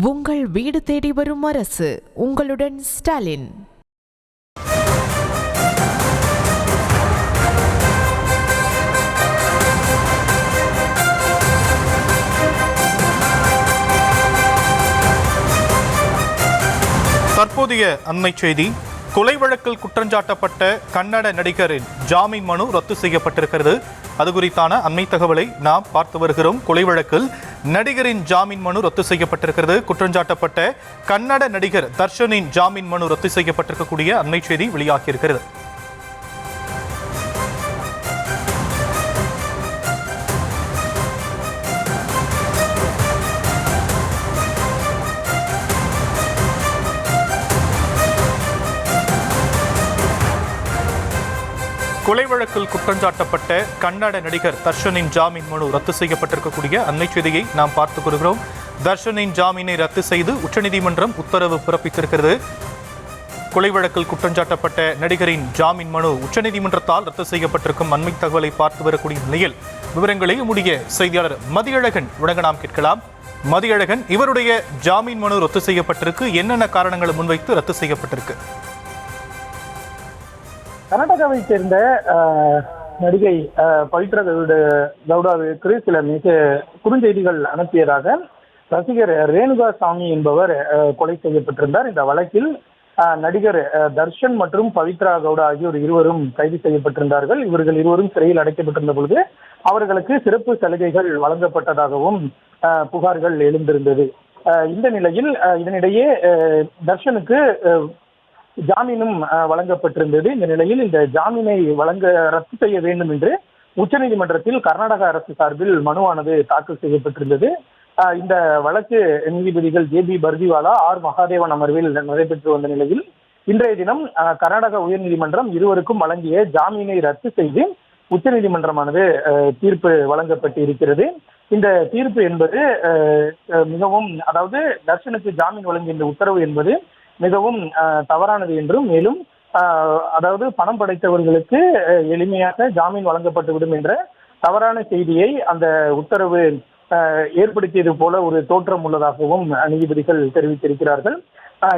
உங்கள் வீடு தேடி வரும் அரசு. உங்களுடன் ஸ்டாலின். தற்போதைய அண்மை செய்தி. கொலை வழக்கில் குற்றஞ்சாட்டப்பட்ட கன்னட நடிகரின் ஜாமீன் மனு ரத்து செய்யப்பட்டிருக்கிறது. அது குறித்தான அண்மை தகவலை நாம் பார்த்து வருகிறோம். கொலை வழக்கில் நடிகரின் ஜாமீன் மனு ரத்து செய்யப்பட்டிருக்கிறது. குற்றஞ்சாட்டப்பட்ட கன்னட நடிகர் தர்ஷனின் ஜாமீன் மனு ரத்து செய்யப்பட்டிருக்கக்கூடிய அண்மை செய்தி வெளியாகியிருக்கிறது. கொலை வழக்கில் குற்றஞ்சாட்டப்பட்ட கன்னட நடிகர் தர்ஷனின் ஜாமீன் மனு ரத்து செய்யப்பட்டிருக்கக்கூடிய அண்மை செய்தியை நாம் பார்த்துக் வருகிறோம். தர்ஷனின் ஜாமீனை ரத்து செய்து உச்சநீதிமன்றம் உத்தரவு பிறப்பித்திருக்கிறது. கொலை வழக்கில் குற்றஞ்சாட்டப்பட்ட நடிகரின் ஜாமீன் மனு உச்சநீதிமன்றத்தால் ரத்து செய்யப்பட்டிருக்கும் அண்மை தகவலை பார்த்து வரக்கூடிய நிலையில் விவரங்களை நம்முடைய செய்தியாளர் மதியழகன் வழங்க நாம் கேட்கலாம். மதியழகன், இவருடைய ஜாமீன் மனு ரத்து செய்யப்பட்டிருக்கு, என்னென்ன காரணங்களை முன்வைத்து ரத்து செய்யப்பட்டிருக்கு? கர்நாடகாவை சேர்ந்த நடிகை பவித்ரா கவுடாவிற்கு சில மிக குறுஞ்செய்திகள் அனுப்பியதாக ரசிகர் ரேணுகா சாமி என்பவர் கொலை செய்யப்பட்டிருந்தார். இந்த வழக்கில் நடிகர் தர்ஷன் மற்றும் பவித்ரா கவுடா ஆகியோர் இருவரும் கைது செய்யப்பட்டிருந்தார்கள். இவர்கள் இருவரும் சிறையில் அடைக்கப்பட்டிருந்த பொழுது அவர்களுக்கு சிறப்பு சலுகைகள் வழங்கப்பட்டதாகவும் புகார்கள் எழுந்திருந்தது. இந்த நிலையில் இதனிடையே தர்ஷனுக்கு ஜாமீனும் வழங்கப்பட்டிருந்தது. இந்த நிலையில் இந்த ஜாமீனை ரத்து செய்ய வேண்டும் என்று உச்சநீதிமன்றத்தில் கர்நாடக அரசு சார்பில் மனுவானது தாக்கல் செய்யப்பட்டிருந்தது. இந்த வழக்கு நீதிபதிகள் ஜே.பி. பர்திவாலா, ஆர். மகாதேவன் அமர்வில் நடைபெற்று வந்த நிலையில் இன்றைய தினம் கர்நாடக உயர்நீதிமன்றம் இருவருக்கும் வழங்கிய ஜாமீனை ரத்து செய்து உச்சநீதிமன்றமானது தீர்ப்பு வழங்கப்பட்டு இருக்கிறது. இந்த தீர்ப்பு என்பது மிகவும், அதாவது தர்ஷனுக்கு ஜாமீன் வழங்கிய இந்த உத்தரவு என்பது மிகவும் தவறானது என்றும், மேலும் அதாவது பணம் படைத்தவர்களுக்கு எளிமையாக ஜாமீன் வழங்கப்பட்டுவிடும் என்ற தவறான செய்தியை அந்த உத்தரவு ஏற்படுத்தியது போல ஒரு தோற்றம் உள்ளதாகவும் நீதிபதிகள் தெரிவித்திருக்கிறார்கள்.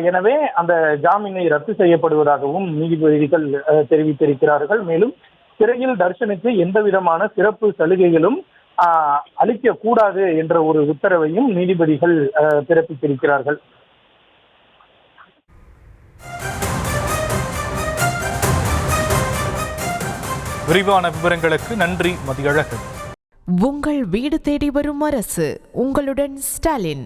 எனவே அந்த ஜாமீனை ரத்து செய்யப்படுவதாகவும் நீதிபதிகள் தெரிவித்திருக்கிறார்கள். மேலும் சிறையில் தர்ஷனுக்கு எந்த விதமான சிறப்பு சலுகைகளும் அளிக்க கூடாது என்ற ஒரு உத்தரவையும் நீதிபதிகள் பிறப்பித்திருக்கிறார்கள். விரிவான விவரங்களுக்கு நன்றி மதியழகன். உங்கள் வீடு தேடி வரும் அரசு. உங்களுடன் ஸ்டாலின்.